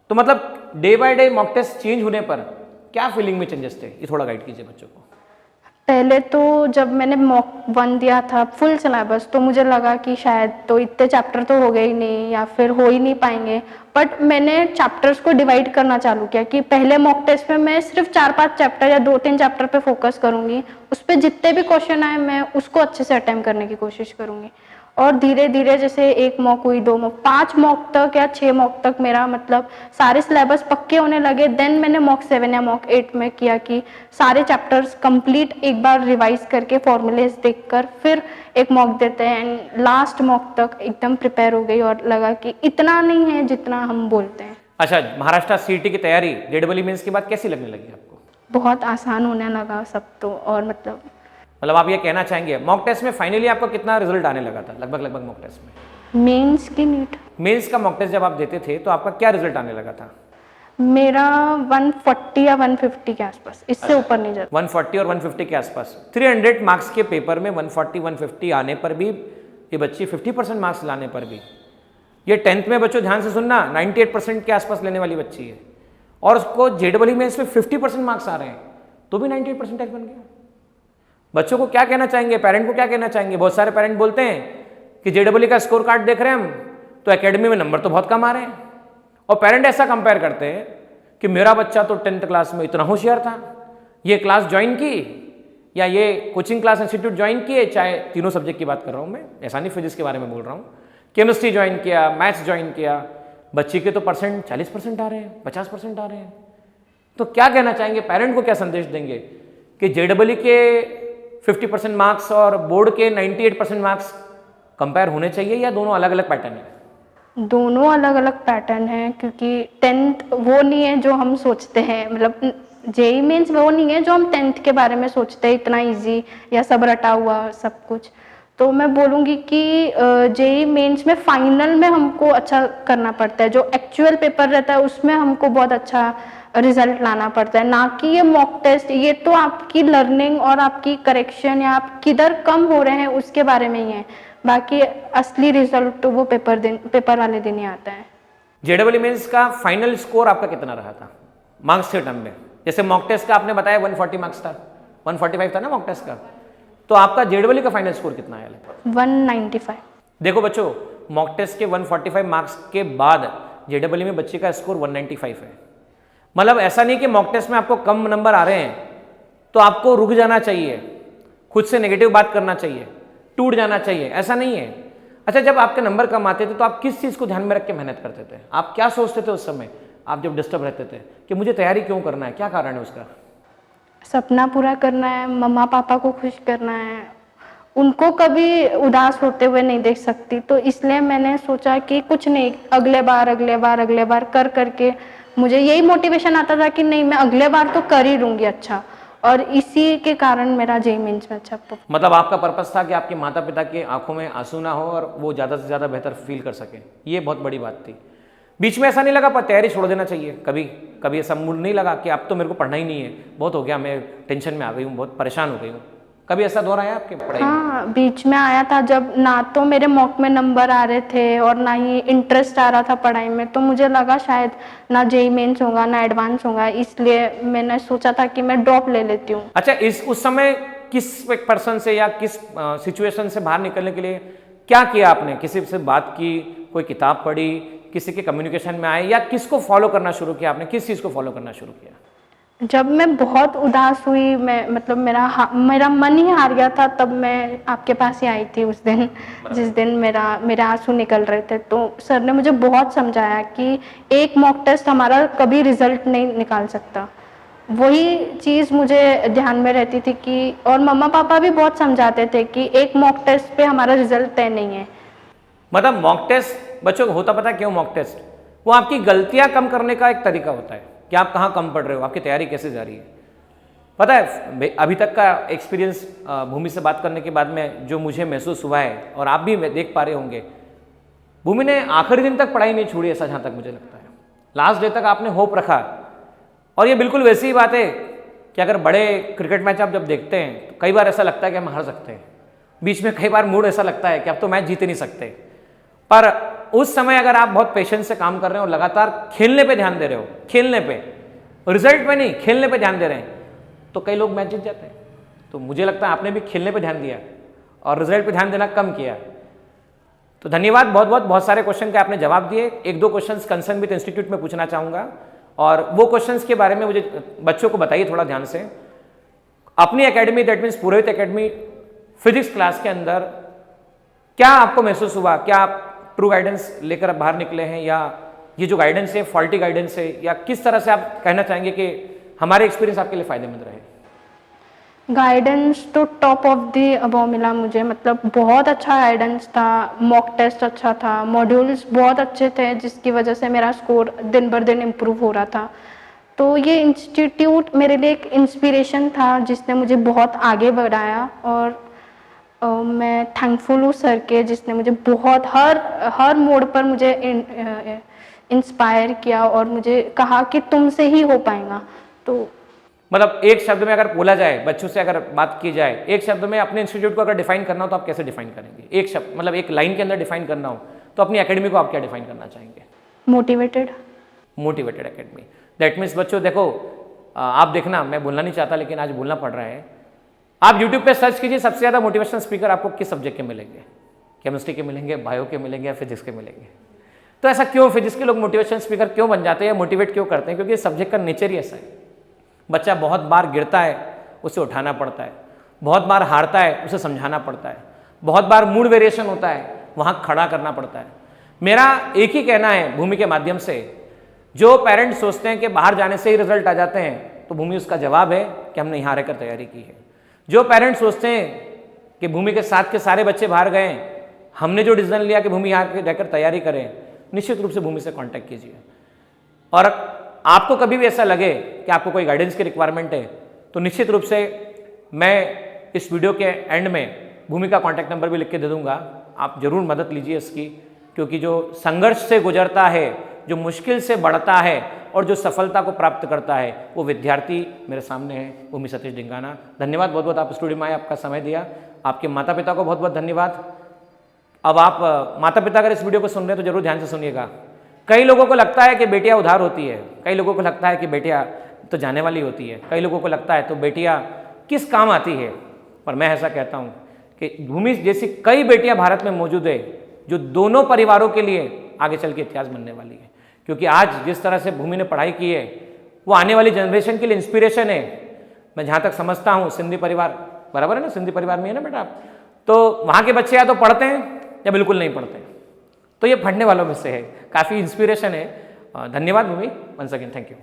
तो मतलब day by day mock taste change होने पर क्या फीलिंग में चेंजेस थे, ये थोड़ा गाइड कीजिए बच्चों को। पहले तो जब मैंने मॉक 1 दिया था फुल सिलेबस, तो मुझे लगा कि शायद तो इतने चैप्टर तो हो गए ही नहीं या फिर हो ही नहीं पाएंगे। बट मैंने चैप्टर्स को डिवाइड करना चालू किया कि पहले मॉक टेस्ट में मैं सिर्फ 4-5 चैप्टर या 2-3 चैप्टर पे फोकस करूंगी, उस पर जितने भी क्वेश्चन आए मैं उसको अच्छे से अटेम्प्ट करने की कोशिश करूंगी। और धीरे धीरे जैसे 1 मॉक हुई, 2 मॉक, 5 मॉक तक या 6 मॉक तक मेरा मतलब सारे सिलेबस पक्के होने लगे। देन मैंने मॉक 7 या मॉक 8 में किया कि सारे चैप्टर्स कंप्लीट एक बार रिवाइज करके फॉर्मूलेस देखकर फिर एक मॉक देते हैं। एंड लास्ट मॉक तक एकदम प्रिपेयर हो गई और लगा कि इतना नहीं है जितना हम बोलते हैं। अच्छा, महाराष्ट्र सीईटी की तैयारी जेडब्ल्यू मेंस के बाद कैसी लगने लगी आपको? बहुत आसान होने लगा सब तो, और मतलब आप ये कहना चाहेंगे मॉक टेस्ट में फाइनली आपको कितना रिजल्ट आने लगा था लगभग मॉक टेस्ट में? मेंस की नीट, मेंस का मॉक टेस्ट जब आप देते थे तो आपका क्या रिजल्ट आने लगा था? मेरा 140 या 150 के आसपास, इससे ऊपर नहीं जाता। 140 और 150 के आसपास। 300 मार्क्स के पेपर में 140-150 आने पर भी ये बच्ची 50% मार्क्स लाने पर भी, ये 10th में बच्चों ध्यान से सुनना, 98% के आसपास लेने वाली बच्ची है और उसको जेडब्ल्यू मेंस में 50% मार्क्स आ रहे हैं तो भी 98% बन गया। बच्चों को क्या कहना चाहेंगे, पेरेंट को क्या कहना चाहेंगे? बहुत सारे पेरेंट बोलते हैं कि जेडब्ल्यू का स्कोर कार्ड देख रहे हैं हम तो एकेडमी में नंबर तो बहुत कम आ रहे हैं, और पेरेंट ऐसा कंपेयर करते हैं कि मेरा बच्चा तो 10th क्लास में इतना होशियार था, ये क्लास ज्वाइन की या ये कोचिंग क्लास इंस्टीट्यूट ज्वाइन किए, चाहे तीनों सब्जेक्ट की बात कर रहा हूँ मैं, ऐसा नहीं फिजिक्स के बारे में बोल रहा हूँ, केमिस्ट्री ज्वाइन किया, मैथ्स ज्वाइन किया, बच्चे के तो परसेंट 40% आ रहे हैं, 50% आ रहे हैं। तो क्या कहना चाहेंगे, पेरेंट को क्या संदेश देंगे कि जेडब्ल्यू के 50% मार्क्स और बोर्ड के 98% मार्क्स कंपेयर होने चाहिए या दोनों अलग अलग पैटर्न है? दोनों अलग अलग पैटर्न है, क्योंकि 10th वो नहीं है जो हम सोचते हैं, मतलब जेईई मेंस वो नहीं है जो हम 10th के बारे में सोचते हैं, इतना इजी या सब रटा हुआ सब कुछ। तो मैं बोलूँगी कि जेईई मेंस में फाइनल में हमको अच्छा करना पड़ता है, जो एक्चुअल पेपर रहता है उसमें हमको बहुत अच्छा रिजल्ट लाना पड़ता है, ना कि ये मॉक टेस्ट। ये तो आपकी लर्निंग और आपकी करेक्शन या आप किधर कम हो रहे हैं उसके बारे में ही है, बाकी असली रिजल्ट तो वो पेपर वाले दिन ही आता है। जेडब्ल्यू मेंस का फाइनल स्कोर आपका कितना रहा था मार्क्स के टर्म में? जैसे मॉक टेस्ट का आपने बताया 140 मार्क्स था, 145 था ना मॉक टेस्ट का, तो आपका जेडब्ल्यू का फाइनल स्कोर कितना आया? 195। देखो बच्चों, मॉक टेस्ट के 145 मार्क्स के बाद जेडब्ल्यू में बच्चे का स्कोर 195 है। मतलब ऐसा नहीं कि मॉक टेस्ट में आपको कम नंबर आ रहे हैं तो आपको रुक जाना चाहिए, खुद से नेगेटिव बात करना चाहिए, टूट जाना चाहिए, ऐसा नहीं है। अच्छा, जब आपके नंबर कम आते थे तो आप किस चीज़ को ध्यान में रख के मेहनत करते थे? आप क्या सोचते थे उस समय आप जब डिस्टर्ब रहते थे कि मुझे तैयारी क्यों करना है, क्या कारण है उसका? सपना पूरा करना है, मम्मा पापा को खुश करना है, उनको कभी उदास होते हुए नहीं देख सकती, तो इसलिए मैंने सोचा कि कुछ नहीं, अगले बार कर करके मुझे यही मोटिवेशन आता था कि नहीं, मैं अगले बार तो कर ही लूँगी अच्छा। और इसी के कारण मेरा जेईई मेंस में अच्छा मतलब आपका पर्पस था कि आपके माता पिता के आंखों में आंसू ना हो और वो ज़्यादा से ज़्यादा बेहतर फील कर सकें, ये बहुत बड़ी बात थी। बीच में ऐसा नहीं लगा पर तैयारी छोड़ देना चाहिए, कभी कभी ऐसा मूड नहीं लगा कि अब तो मेरे को पढ़ना ही नहीं है, बहुत हो गया, मैं टेंशन में आ गई हूँ, बहुत परेशान हो गई हूँ, कभी ऐसा दौर आया आपके पढ़ाई में? हाँ, बीच में आया था जब ना तो मेरे मॉक में नंबर आ रहे थे और ना ही इंटरेस्ट आ रहा था पढ़ाई में, तो मुझे लगा शायद ना जेईई मेंस होगा ना एडवांस होगा, इसलिए मैंने सोचा था कि मैं ड्रॉप ले लेती हूँ। अच्छा, उस समय किस पर्सन से या किस सिचुएशन से बाहर निकलने के लिए क्या किया आपने? किसी से बात की, कोई किताब पढ़ी, किसी के कम्युनिकेशन में आए, या किसको फॉलो करना शुरू किया आपने? किस चीज़ को फॉलो करना शुरू किया? जब मैं बहुत उदास हुई, मैं मतलब मेरा मन ही हार गया था, तब मैं आपके पास ही आई थी उस दिन, जिस दिन मेरे आंसू निकल रहे थे। तो सर ने मुझे बहुत समझाया कि एक मॉक टेस्ट हमारा कभी रिजल्ट नहीं निकाल सकता। वही चीज़ मुझे ध्यान में रहती थी कि, और मम्मा पापा भी बहुत समझाते थे कि एक मॉक टेस्ट पे हमारा रिजल्ट तय नहीं है। मतलब मॉक टेस्ट बच्चों को होता पता है क्यों? मॉक टेस्ट वो आपकी गलतियां कम करने का एक तरीका होता है कि आप कहाँ कम पढ़ रहे हो, आपकी तैयारी कैसे जा रही है। पता है, अभी तक का एक्सपीरियंस भूमि से बात करने के बाद में जो मुझे महसूस हुआ है, और आप भी देख पा रहे होंगे, भूमि ने आखिरी दिन तक पढ़ाई नहीं छोड़ी, ऐसा जहाँ तक मुझे लगता है। लास्ट डे तक आपने होप रखा, और ये बिल्कुल वैसी ही बात है कि अगर बड़े क्रिकेट मैच आप जब देखते हैं तो कई बार ऐसा लगता है कि हम हार सकते हैं, बीच में कई बार मूड ऐसा लगता है कि अब तो मैच जीत ही नहीं सकते, पर उस समय अगर आप बहुत पेशेंस से काम कर रहे हो और लगातार खेलने पे ध्यान दे रहे हो, खेलने पे, रिजल्ट पे नहीं, खेलने पे ध्यान दे रहे हैं, तो कई लोग मैच जीत जाते हैं। तो मुझे लगता है आपने भी खेलने पे ध्यान दिया और रिजल्ट पे ध्यान देना कम किया। तो धन्यवाद, बहुत सारे क्वेश्चन के आपने जवाब दिए। एक दो क्वेश्चंस कंसर्न विद इंस्टीट्यूट में पूछना चाहूँगा, और वो क्वेश्चंस के बारे में मुझे बच्चों को बताइए थोड़ा ध्यान से। अपनी academy, that means Purohit academy physics class के अंदर क्या आपको महसूस हुआ? क्या आप ट्रू गाइडेंस लेकर बाहर निकले हैं, या ये जो गाइडेंस है फॉल्टी गाइडेंस है, या किस तरह से आप कहना चाहेंगे कि हमारे एक्सपीरियंस आपके लिए फायदेमंद रहे? गाइडेंस तो टॉप ऑफ द अबव मिला मुझे, मतलब बहुत अच्छा गाइडेंस था, मॉक टेस्ट अच्छा था, मॉड्यूल्स बहुत अच्छे थे, जिसकी वजह से मेरा स्कोर दिन बर दिन इम्प्रूव हो रहा था। तो ये इंस्टीट्यूट मेरे लिए एक इंस्पिरेशन था जिसने मुझे बहुत आगे बढ़ाया, और मैं थैंकफुल हूँ सर के, जिसने मुझे बहुत हर मोड़ पर मुझे इंस्पायर किया और मुझे कहा कि तुमसे ही हो पाएगा। तो मतलब एक शब्द में अगर बोला जाए, बच्चों से अगर बात की जाए, एक शब्द में अपने इंस्टीट्यूट को अगर डिफाइन करना हो तो आप कैसे डिफाइन करेंगे? एक शब्द, मतलब एक लाइन के अंदर डिफाइन करना हो तो अपनी एकेडमी को आप क्या डिफाइन करना चाहेंगे? Motivated. Motivated academy, that means बच्चों देखो, आप देखना, मैं बोलना नहीं चाहता लेकिन आज बोलना पड़ रहा है। आप यूट्यूब पे सर्च कीजिए, सबसे ज़्यादा मोटिवेशन स्पीकर आपको किस सब्जेक्ट के मिलेंगे? केमिस्ट्री के मिलेंगे, बायो के मिलेंगे, या फिजिक्स के मिलेंगे? तो ऐसा क्यों फिजिक्स के लोग मोटिवेशन स्पीकर क्यों बन जाते हैं, मोटिवेट क्यों करते हैं? क्योंकि सब्जेक्ट का नेचर ही ऐसा है। बच्चा बहुत बार गिरता है, उसे उठाना पड़ता है, बहुत बार हारता है, उसे समझाना पड़ता है, बहुत बार मूड वेरिएशन होता है, वहाँ खड़ा करना पड़ता है। मेरा एक ही कहना है भूमि के माध्यम से, जो पेरेंट्स सोचते हैं कि बाहर जाने से ही रिजल्ट आ जाते हैं, तो भूमि उसका जवाब है कि हमने यहाँ रहकर तैयारी की है। जो पेरेंट्स सोचते हैं कि भूमि के साथ के सारे बच्चे बाहर गए, हमने जो डिसीजन लिया कि भूमि यहाँ रहकर तैयारी करें, निश्चित रूप से भूमि से कांटेक्ट कीजिए। और आपको कभी भी ऐसा लगे कि आपको कोई गाइडेंस की रिक्वायरमेंट है, तो निश्चित रूप से मैं इस वीडियो के एंड में भूमि का कॉन्टैक्ट नंबर भी लिख के दे दूंगा, आप जरूर मदद लीजिए इसकी। क्योंकि जो संघर्ष से गुजरता है, जो मुश्किल से बढ़ता है और जो सफलता को प्राप्त करता है, वो विद्यार्थी मेरे सामने है, भूमि सतीश डिंगाना। धन्यवाद, बहुत बहुत आप स्टूडियो में आए, आपका समय दिया। आपके माता पिता को बहुत बहुत धन्यवाद। अब आप माता पिता अगर इस वीडियो को सुन रहे हैं तो जरूर ध्यान से सुनिएगा। कई लोगों को लगता है कि बेटियां उधार होती है, कई लोगों को लगता है कि बेटियां तो जाने वाली होती है, कई लोगों को लगता है तो बेटियां किस काम आती है, पर मैं ऐसा कहता हूं कि भूमि जैसी कई बेटियां भारत में मौजूद है जो दोनों परिवारों के लिए आगे चल के इतिहास बनने वाली है। क्योंकि आज जिस तरह से भूमि ने पढ़ाई की है, वो आने वाली जनरेशन के लिए इंस्पिरेशन है। मैं जहाँ तक समझता हूँ, सिंधी परिवार बराबर है ना, सिंधी परिवार में है ना बेटा आप, तो वहाँ के बच्चे या तो पढ़ते हैं या बिल्कुल नहीं पढ़ते, तो ये पढ़ने वालों में से है, काफ़ी इंस्पिरेशन है। धन्यवाद भूमि, वंस अगेन, थैंक यू।